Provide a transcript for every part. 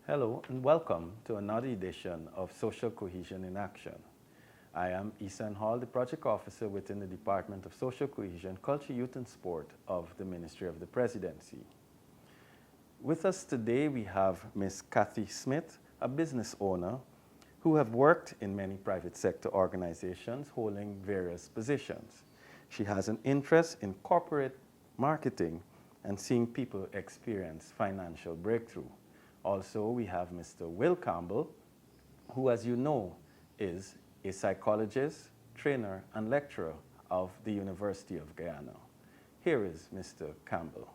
Hello and welcome to another edition of Social Cohesion in Action. I am Ethan Hall, the Project Officer within the Department of Social Cohesion, Culture, Youth and Sport of the Ministry of the Presidency. With us today we have Ms. Kathy Smith, a business owner who have worked in many private sector organizations holding various positions. She has an interest in corporate marketing and seeing people experience financial breakthrough. Also, we have Mr. Will Campbell, who, as you know, is a psychologist, trainer, and lecturer of the University of Guyana. Here is Mr. Campbell.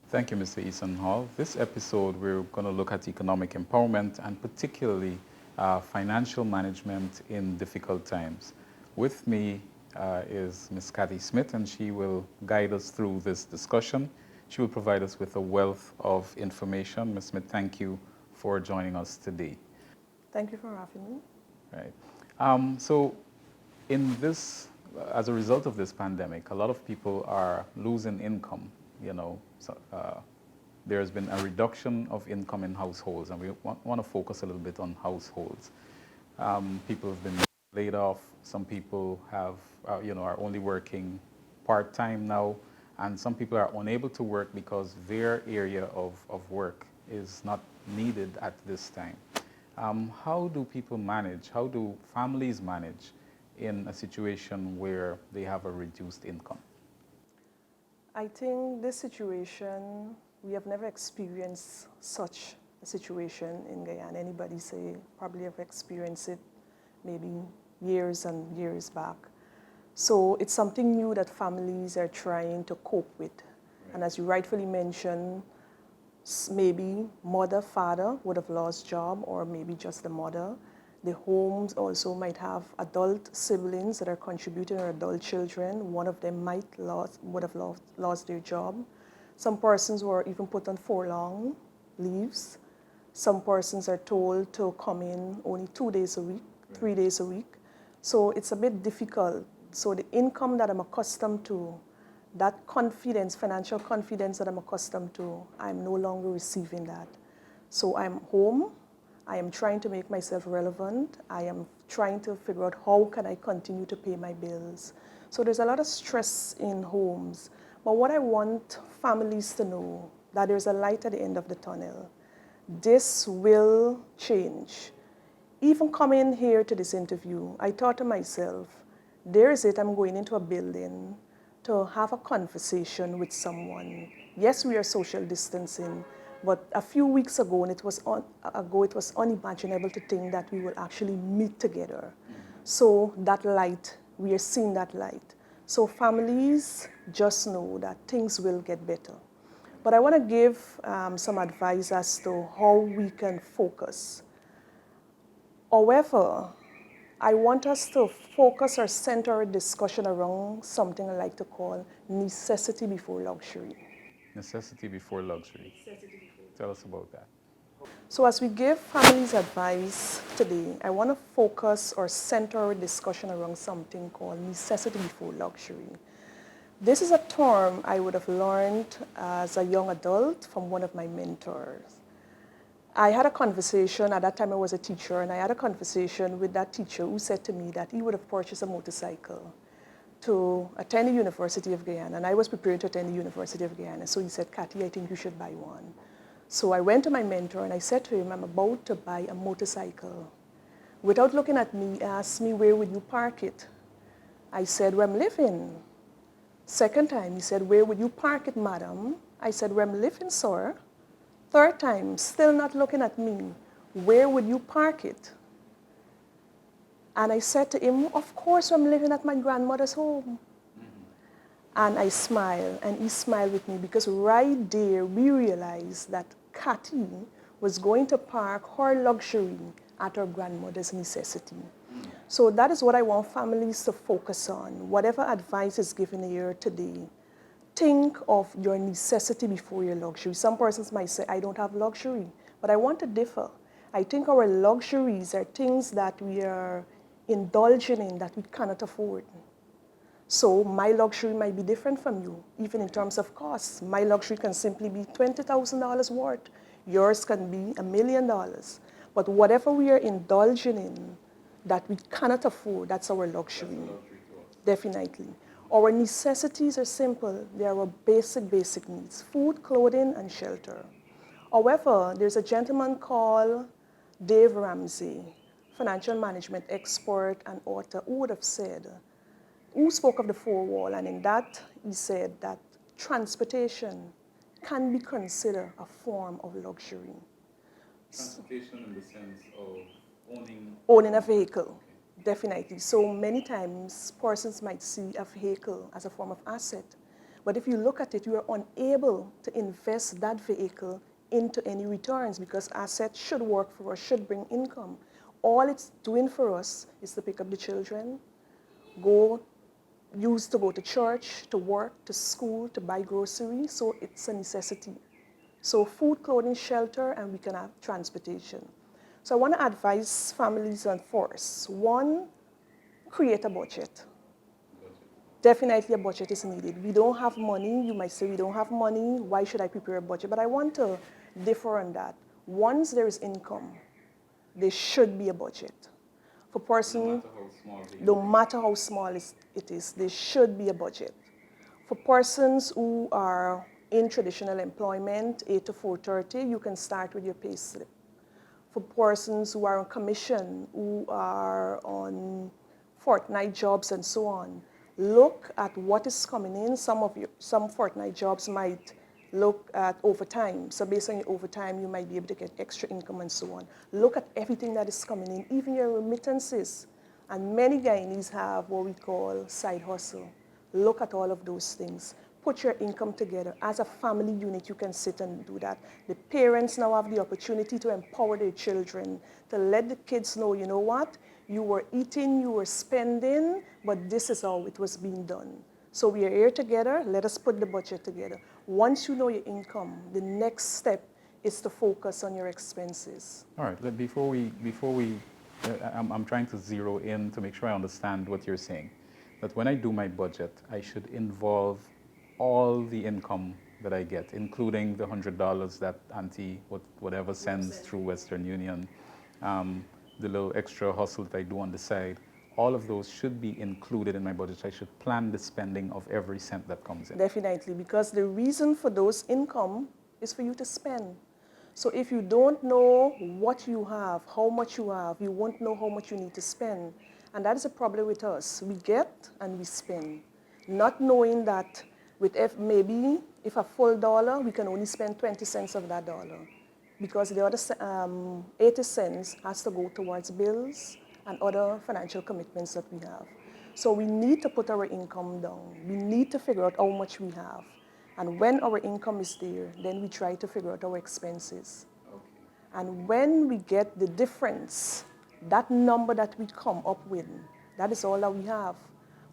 Thank you, Mr. Eason Hall. This episode, we're going to look at economic empowerment and particularly financial management in difficult times. With me is Ms. Kathy Smith, and she will guide us through this discussion. She will provide us with a wealth of information. Ms. Smith, thank you for joining us today. Thank you for having me. Right. So in this, as a result of this pandemic, a lot of people are losing income. There has been a reduction of income in households, and we want to focus a little bit on households. People have been laid off. Some people have, are only working part-time now. And some people are unable to work because their area of work is not needed at this time. How do people manage? How do families manage in a situation where they have a reduced income? I think this situation, we have never experienced such a situation in Guyana. Anybody say probably have experienced it maybe years and years back. So it's something new that families are trying to cope with. Right. And as you rightfully mentioned, maybe mother, father would have lost job, or maybe just the mother. The homes also might have adult siblings that are contributing, or adult children. One of them would have lost their job. Some persons were even put on furlong leaves. Some persons are told to come in only 2 days a week, right. 3 days a week. So it's a bit difficult. So the income that I'm accustomed to, that confidence, financial confidence that I'm accustomed to, I'm no longer receiving that. So I'm home. I am trying to make myself relevant. I am trying to figure out how can I continue to pay my bills. So there's a lot of stress in homes. But what I want families to know, that there's a light at the end of the tunnel. This will change. Even coming here to this interview, I thought to myself, there is it, I'm going into a building to have a conversation with someone. Yes, we are social distancing, but a few weeks ago, it was unimaginable to think that we will actually meet together. So that light, we are seeing that light. So families just know that things will get better. But I want to give some advice as to how we can focus. However, I want us to focus or center our discussion around something I like to call necessity before luxury. Necessity before luxury. Tell us about that. So as we give families advice today, I want to focus or center our discussion around something called necessity before luxury. This is a term I would have learned as a young adult from one of my mentors. I had a conversation, at that time I was a teacher, and I had a conversation with that teacher who said to me that he would have purchased a motorcycle to attend the University of Guyana, and I was prepared to attend the University of Guyana. So he said, Kathy, I think you should buy one. So I went to my mentor and I said to him, I'm about to buy a motorcycle. Without looking at me, he asked me, where would you park it? I said, where I'm living. Second time, he said, where would you park it, madam? I said, where I'm living, sir. Third time, still not looking at me, where would you park it? And I said to him, of course, I'm living at my grandmother's home. And I smiled, and he smiled with me, because right there, we realized that Kathy was going to park her luxury at her grandmother's necessity. So that is what I want families to focus on. Whatever advice is given here today, think of your necessity before your luxury. Some persons might say, I don't have luxury, but I want to differ. I think our luxuries are things that we are indulging in that we cannot afford. So my luxury might be different from you, even in terms of costs. My luxury can simply be $20,000 worth. Yours can be $1 million. But whatever we are indulging in that we cannot afford, that's our luxury. That's a luxury to us. Definitely. Our necessities are simple. They are our basic needs: food, clothing, and shelter. However, there's a gentleman called Dave Ramsey, financial management expert and author, who spoke of the four wall, and in that he said that transportation can be considered a form of luxury. Transportation in the sense of Owning a vehicle, definitely. So many times persons might see a vehicle as a form of asset, but if you look at it, you are unable to invest that vehicle into any returns because assets should work for us, should bring income. All it's doing for us is to pick up the children, go to church, to work, to school, to buy groceries, so it's a necessity. So food, clothing, shelter, and we can have transportation. So I want to advise families on force. One, create a budget. Definitely a budget is needed. We don't have money. You might say we don't have money. Why should I prepare a budget? But I want to differ on that. Once there is income, there should be a budget. For person, no matter how small it is, there should be a budget. For persons who are in traditional employment, 8 to 4:30, you can start with your pay slip. For persons who are on commission, who are on fortnight jobs and so on, look at what is coming in. Some fortnight jobs might look at overtime. So based on your overtime, you might be able to get extra income and so on. Look at everything that is coming in, even your remittances. And many Guyanese have what we call side hustle. Look at all of those things. Put your income together. As a family unit, you can sit and do that. The parents now have the opportunity to empower their children, to let the kids know, you know what? You were eating, you were spending, but this is how it was being done. So we are here together. Let us put the budget together. Once you know your income, the next step is to focus on your expenses. All right. I'm trying to zero in to make sure I understand what you're saying. That when I do my budget, I should involve all the income that I get, including the $100 that auntie, whatever sends through Western Union, the little extra hustle that I do on the side. All of those should be included in my budget. I should plan the spending of every cent that comes in. Definitely, because the reason for those income is for you to spend. So if you don't know what you have, how much you have, you won't know how much you need to spend. And that is a problem with us. We get and we spend, not knowing that maybe if a full dollar, we can only spend 20 cents of that dollar, because the other 80 cents has to go towards bills and other financial commitments that we have. So we need to put our income down. We need to figure out how much we have. And when our income is there, then we try to figure out our expenses. Okay. And when we get the difference, that number that we come up with, that is all that we have.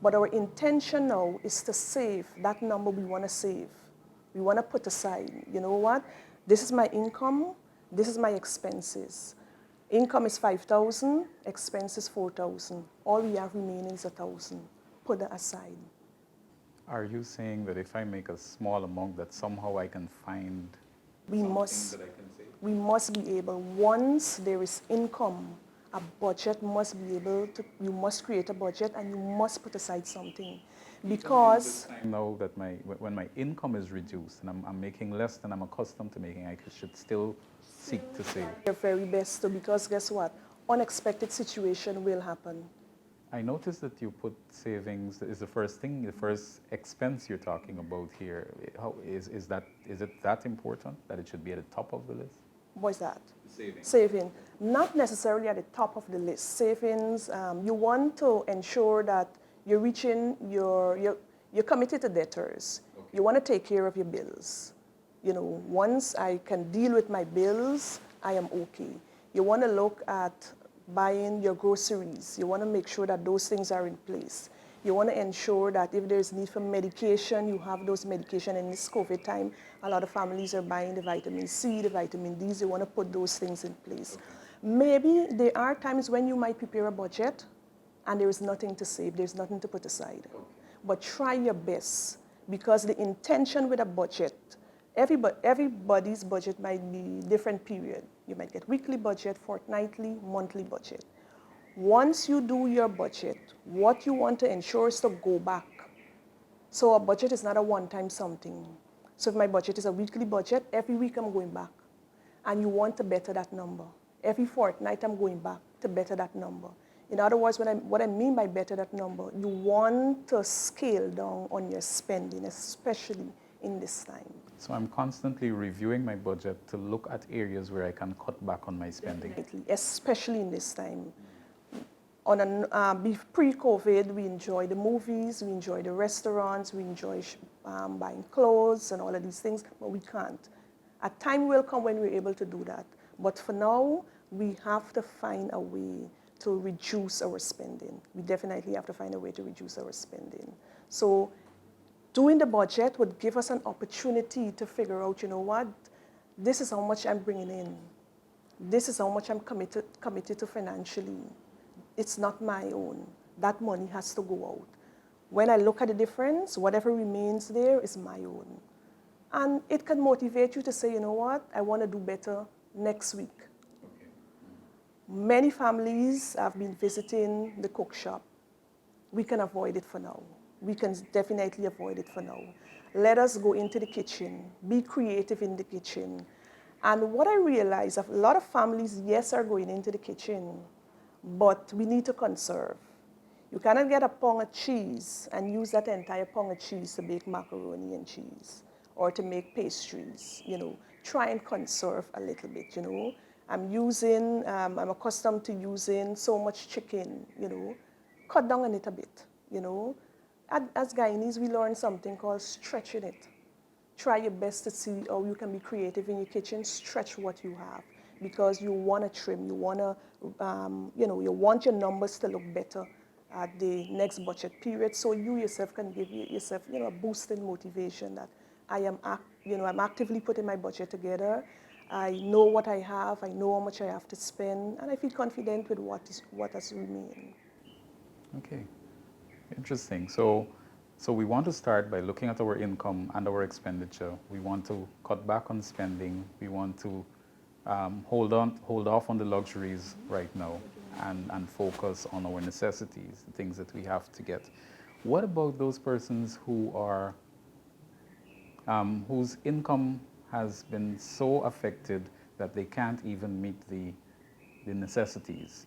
But our intention now is to save that number we want to save. We want to put aside, you know what? This is my income, this is my expenses. Income is 5,000, expenses 4,000. All we have remaining is 1,000. Put that aside. Are you saying that if I make a small amount that somehow I can find that I can save? We must be able, once there is income, a budget must be able to, you must create a budget and you must put aside something. Because I know that when my income is reduced and I'm making less than I'm accustomed to making, I should still seek to save. your very best to, because guess what? Unexpected situation will happen. I noticed that you put savings is the first thing, the first expense you're talking about here. How is it that important that it should be at the top of the list? What's that? Saving. Saving. Not necessarily at the top of the list. Savings, you want to ensure that you're reaching you're committed to debtors. Okay. You want to take care of your bills. You know, once I can deal with my bills, I am okay. You want to look at buying your groceries. You want to make sure that those things are in place. You want to ensure that if there's need for medication, you have those medication. In this COVID time, a lot of families are buying the vitamin C, the vitamin D. You want to put those things in place. Okay. Maybe there are times when you might prepare a budget and there is nothing to save, there's nothing to put aside. Okay. But try your best, because the intention with a budget, everybody's budget might be different period. You might get weekly budget, fortnightly, monthly budget. Once you do your budget, what you want to ensure is to go back. So a budget is not a one-time something. So if my budget is a weekly budget, every week I'm going back. And you want to better that number. Every fortnight I'm going back to better that number. In other words, what I mean by better that number, you want to scale down on your spending, especially in this time. So I'm constantly reviewing my budget to look at areas where I can cut back on my spending. Definitely, especially in this time. Pre-COVID, we enjoy the movies, we enjoy the restaurants, we enjoy buying clothes and all of these things, but we can't. A time will come when we're able to do that. But for now, we have to find a way to reduce our spending. We definitely have to find a way to reduce our spending. So doing the budget would give us an opportunity to figure out, you know what, this is how much I'm bringing in. This is how much I'm committed to financially. It's not my own. That money has to go out. When I look at the difference, whatever remains there is my own. And it can motivate you to say, you know what, I want to do better next week. Okay. Many families have been visiting the cook shop. We can avoid it for now. We can definitely avoid it for now. Let us go into the kitchen, be creative in the kitchen. And what I realize, a lot of families, yes, are going into the kitchen, but we need to conserve. You cannot get a pound of cheese and use that entire pound of cheese to make macaroni and cheese or to make pastries, you know. Try and conserve a little bit, you know. I'm accustomed to using so much chicken, you know. Cut down on it a bit, you know. As Guyanese, we learn something called stretching it. Try your best to see how you can be creative in your kitchen, stretch what you have. Because you want to trim, you want to, you want your numbers to look better at the next budget period, so you yourself can give yourself, a boost in motivation that I'm actively putting my budget together. I know what I have, I know how much I have to spend, and I feel confident with what has remained. Okay, interesting. So we want to start by looking at our income and our expenditure. We want to cut back on spending. We want to hold off on the luxuries right now and focus on our necessities, the things that we have to get. What about those persons who are, whose income has been so affected that they can't even meet the necessities?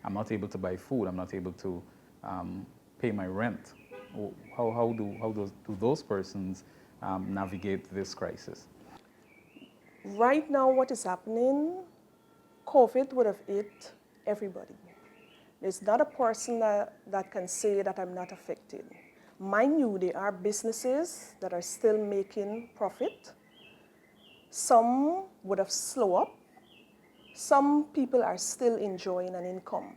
I'm not able to buy food, I'm not able to pay my rent. How do those persons navigate this crisis? Right now, what is happening, COVID would have hit everybody. There's not a person that can say that I'm not affected. Mind you, there are businesses that are still making profit. Some would have slowed up. Some people are still enjoying an income.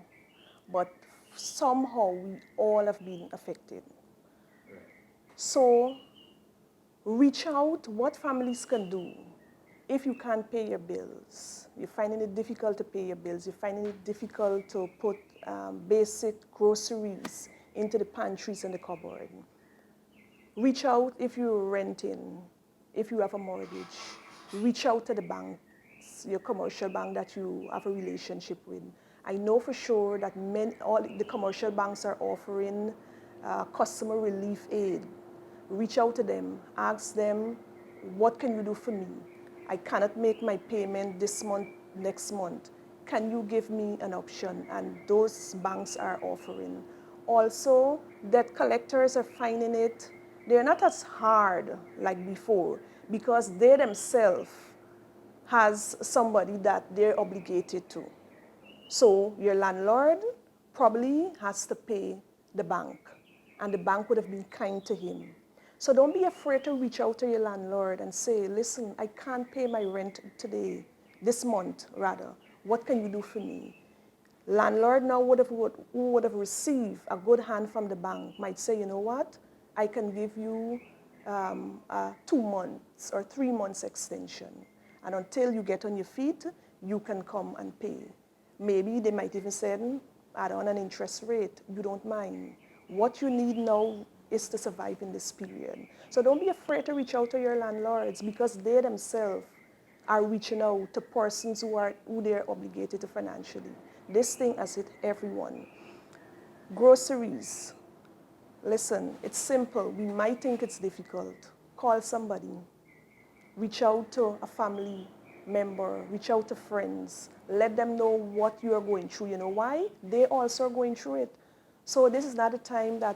But somehow we all have been affected. So reach out. What families can do. If you can't pay your bills, you're finding it difficult to pay your bills, you're finding it difficult to put basic groceries into the pantries and the cupboard. Reach out if you're renting, if you have a mortgage. Reach out to the banks, your commercial bank that you have a relationship with. I know for sure that all the commercial banks are offering customer relief aid. Reach out to them, ask them, what can you do for me? I cannot make my payment this month, next month. Can you give me an option? And those banks are offering. Also, debt collectors are finding it, they're not as hard like before because they themselves has somebody that they're obligated to. So your landlord probably has to pay the bank, and the bank would have been kind to him. So don't be afraid to reach out to your landlord and say, listen, I can't pay my rent today, this month rather. What can you do for me? Landlord now who would have received a good hand from the bank might say, you know what, I can give you a 2 months or 3 months extension. And until you get on your feet, you can come and pay. Maybe they might even say, add on an interest rate. You don't mind. What you need now is to survive in this period. So don't be afraid to reach out to your landlords, because they themselves are reaching out to persons who they're obligated to financially. This thing has hit everyone. Groceries. Listen, it's simple. We might think it's difficult. Call somebody. Reach out to a family member. Reach out to friends. Let them know what you are going through. You know why? They also are going through it. So this is not a time that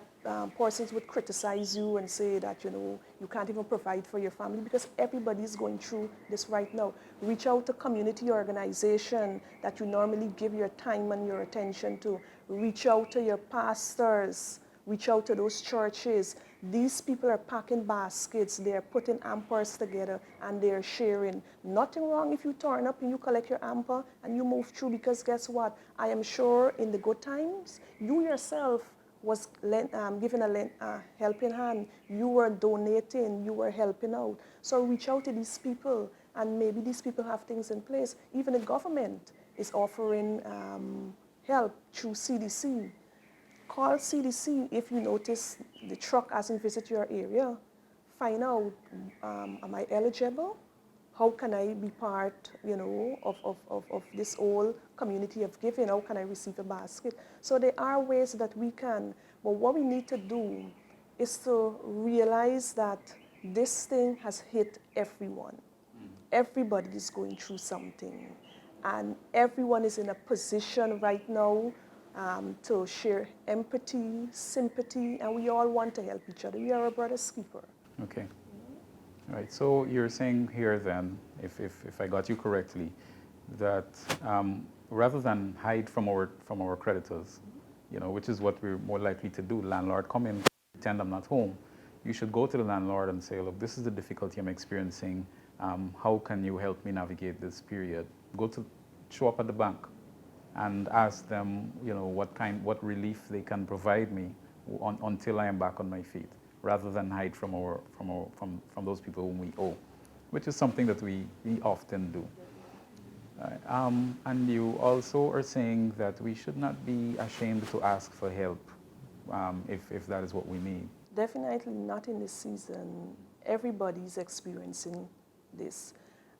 persons would criticize you and say that, you can't even provide for your family, because everybody is going through this right now. Reach out to community organization that you normally give your time and your attention to. Reach out to your pastors. Reach out to those churches. These people are packing baskets, they're putting hampers together, and they're sharing. Nothing wrong if you turn up and you collect your hamper and you move through, because guess what? I am sure in the good times, you yourself was given a helping hand. You were donating, you were helping out. So reach out to these people, and maybe these people have things in place. Even the government is offering help through CDC. Call CDC if you notice the truck hasn't visited your area. Find out, am I eligible? How can I be part, of this whole community of giving? How can I receive a basket? So there are ways that we can, but what we need to do is to realize that this thing has hit everyone. Everybody is going through something, and everyone is in a position right now to share empathy, sympathy, and we all want to help each other. We are a brother's keeper. Okay. All right. So you're saying here then, if I got you correctly, that rather than hide from our creditors, which is what we're more likely to do, landlord come in, pretend I'm not home, you should go to the landlord and say, look, this is the difficulty I'm experiencing. How can you help me navigate this period? Show up at the bank and ask them, what relief they can provide me until I am back on my feet, rather than hide from those people whom we owe, which is something that we often do. And you also are saying that we should not be ashamed to ask for help if that is what we need. Definitely not in this season. Everybody's experiencing this.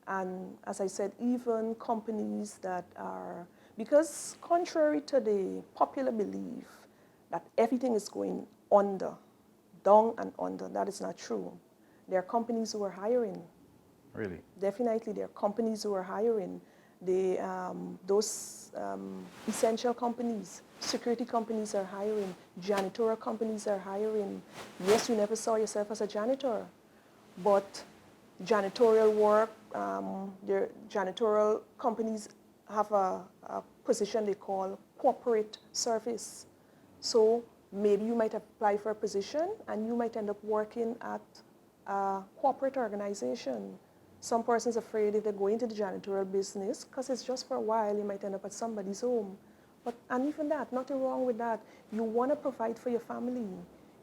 And as I said, even companies that are, because contrary to the popular belief that everything is going under, down and under, that is not true. There are companies who are hiring. Really? Definitely, there are companies who are hiring. Those essential companies, security companies are hiring, janitorial companies are hiring. Yes, you never saw yourself as a janitor, but janitorial work, their janitorial companies have a position they call corporate service. So maybe you might apply for a position and you might end up working at a corporate organization. Some person's afraid if they go into the janitorial business, because it's just for a while, you might end up at somebody's home. And even that, nothing wrong with that. You want to provide for your family.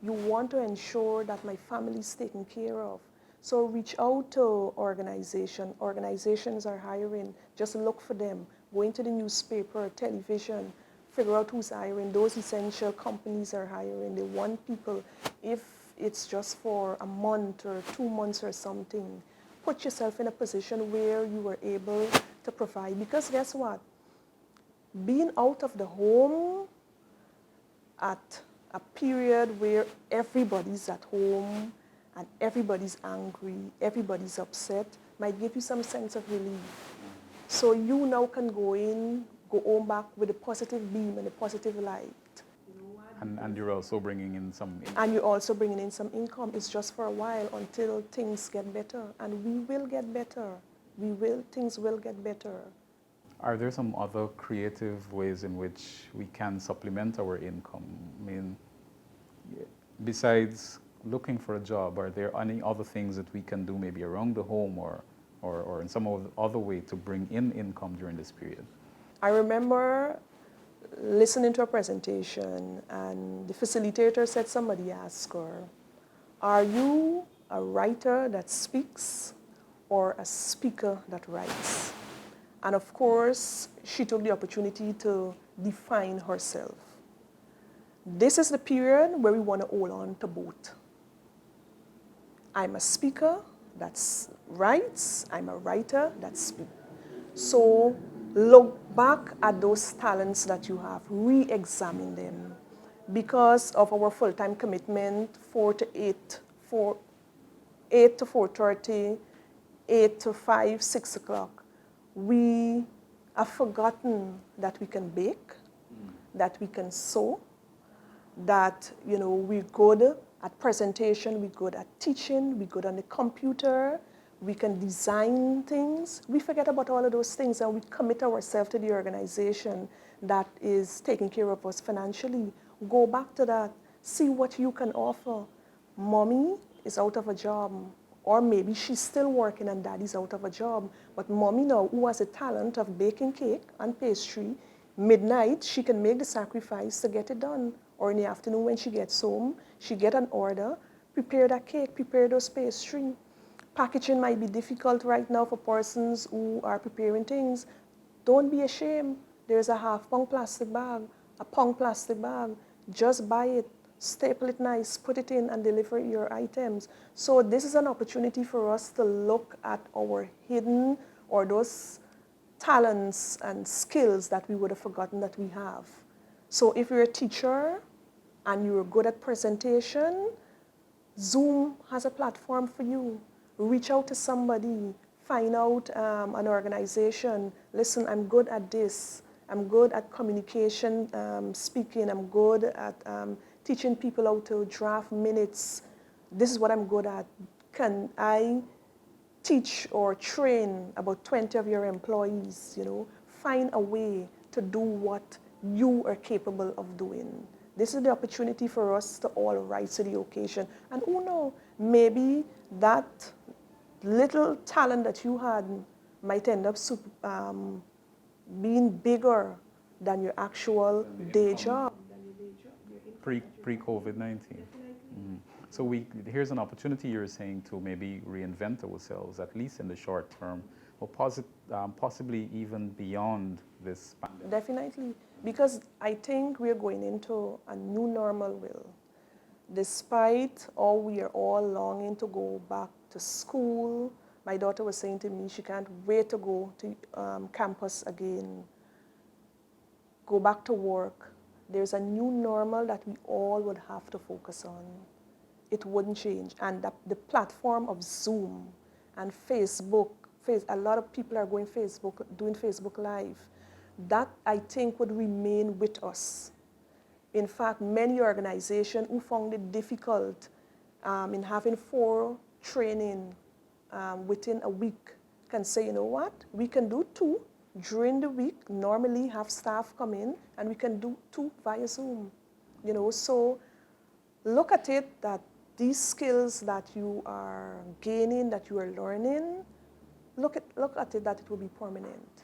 You want to ensure that my family is taken care of. So reach out to organizations. Organizations are hiring. Just look for them. Go into the newspaper, television, figure out who's hiring. Those essential companies are hiring. They want people. If it's just for a month or 2 months or something, put yourself in a position where you are able to provide. Because guess what? Being out of the home at a period where everybody's at home and everybody's angry, everybody's upset, might give you some sense of relief. So you now can go home back with a positive beam and a positive light. And you're also bringing in some income. And you're also bringing in some income. It's just for a while until things get better. And we will get better. Things will get better. Are there some other creative ways in which we can supplement our income? I mean, besides looking for a job, are there any other things that we can do maybe around the home or in some other way to bring in income during this period? I remember listening to a presentation and the facilitator said, somebody asked her, are you a writer that speaks or a speaker that writes? And of course, she took the opportunity to define herself. This is the period where we want to hold on to both. I'm a speaker, that's writes. I'm a writer, that speaks. So look back at those talents that you have, re-examine them. Because of our full-time commitment, 4 to 8, 8 to 4:30, 8 to 5, 6 o'clock, we have forgotten that we can bake, that we can sew, that we're good at presentation, we're good at teaching, we're good on the computer, we can design things. We forget about all of those things and we commit ourselves to the organization that is taking care of us financially. Go back to that. See what you can offer. Mommy is out of a job, or maybe she's still working and daddy's out of a job. But mommy now, who has a talent of baking cake and pastry, midnight, she can make the sacrifice to get it done. Or in the afternoon when she gets home, she get an order, prepare that cake, prepare those pastry. Packaging might be difficult right now for persons who are preparing things. Don't be ashamed. There's a half-pound plastic bag, a pound plastic bag. Just buy it, staple it nice, put it in and deliver your items. So this is an opportunity for us to look at our hidden or those talents and skills that we would have forgotten that we have. So if you're a teacher and you're good at presentation, Zoom has a platform for you. Reach out to somebody, find out an organization. Listen, I'm good at this. I'm good at communication, speaking. I'm good at teaching people how to draft minutes. This is what I'm good at. Can I teach or train about 20 of your employees? Find a way to do what you are capable of doing. This is the opportunity for us to all rise to the occasion. And who knows, maybe that little talent that you had might end up being bigger than your actual day job. Pre-COVID-19. So here's an opportunity you're saying to maybe reinvent ourselves, at least in the short term, or possibly even beyond this pandemic. Definitely, because I think we're going into a new normal will. Despite all we are all longing to go back to school, my daughter was saying to me she can't wait to go to campus again, go back to work. There's a new normal that we all would have to focus on. It wouldn't change. And the platform of Zoom and Facebook, a lot of people are doing Facebook Live. That, I think, would remain with us. In fact, many organizations who found it difficult in having 4 training within a week can say, you know what, we can do 2 during the week, normally have staff come in, and we can do 2 via Zoom. So look at it that these skills that you are gaining, that you are learning, look at it that it will be permanent.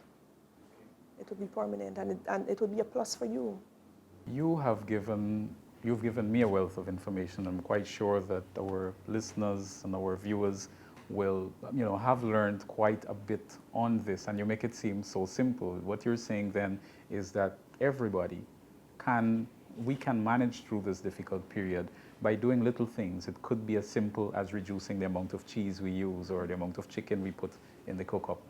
It will be permanent, and it will be a plus for you. You've given me a wealth of information. I'm quite sure that our listeners and our viewers will, have learned quite a bit on this, and you make it seem so simple. What you're saying then is that we can manage through this difficult period by doing little things. It could be as simple as reducing the amount of cheese we use or the amount of chicken we put in the cook-up.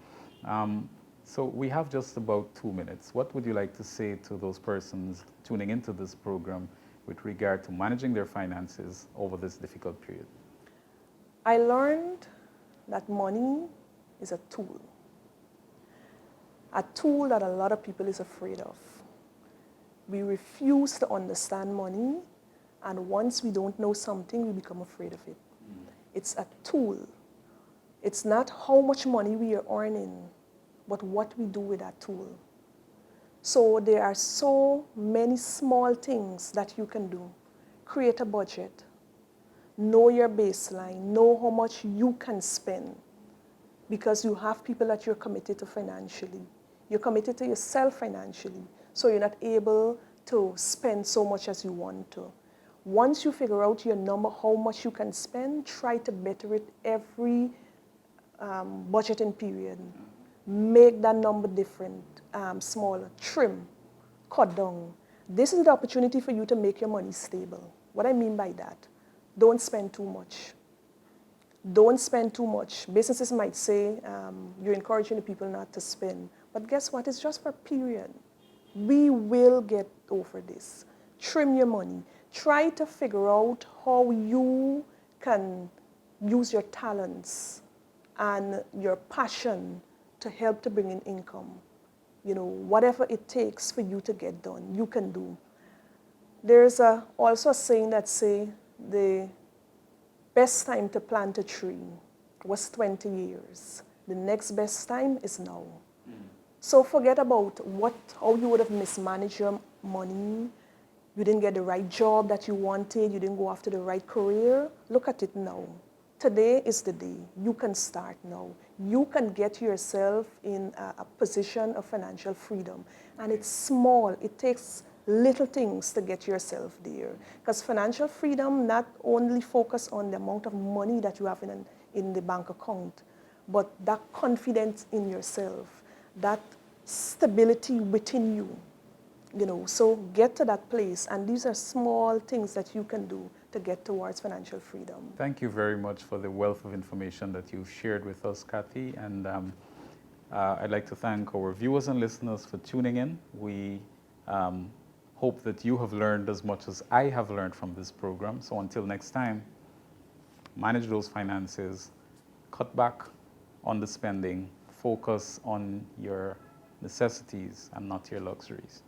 So we have just about 2 minutes. What would you like to say to those persons tuning into this program with regard to managing their finances over this difficult period? I learned that money is a tool that a lot of people is afraid of. We refuse to understand money, and once we don't know something, we become afraid of it. It's a tool. It's not how much money we are earning, but what we do with that tool. So there are so many small things that you can do. Create a budget. Know your baseline. Know how much you can spend, because you have people that you're committed to financially. You're committed to yourself financially, so you're not able to spend so much as you want to. Once you figure out your number, how much you can spend, try to better it every budgeting period. Make that number different, smaller, trim, cut down. This is the opportunity for you to make your money stable. What I mean by that, don't spend too much. Don't spend too much. Businesses might say you're encouraging the people not to spend, but guess what? It's just for a period. We will get over this. Trim your money. Try to figure out how you can use your talents and your passion to help to bring in income. You know, whatever it takes for you to get done, you can do. There's also a saying that say the best time to plant a tree was 20 years. The next best time is now. So forget about how you would have mismanaged your money. You didn't get the right job that you wanted. You didn't go after the right career. Look at it now. Today is the day. You can start now. You can get yourself in a position of financial freedom. And it's small. It takes little things to get yourself there. Because financial freedom not only focus on the amount of money that you have in the bank account, but that confidence in yourself, that stability within you. You know, so get to that place, and these are small things that you can do to get towards financial freedom. Thank you very much for the wealth of information that you've shared with us, Kathy, and I'd like to thank our viewers and listeners for tuning in. We hope that you have learned as much as I have learned from this program. So until next time, manage those finances, cut back on the spending, focus on your necessities and not your luxuries.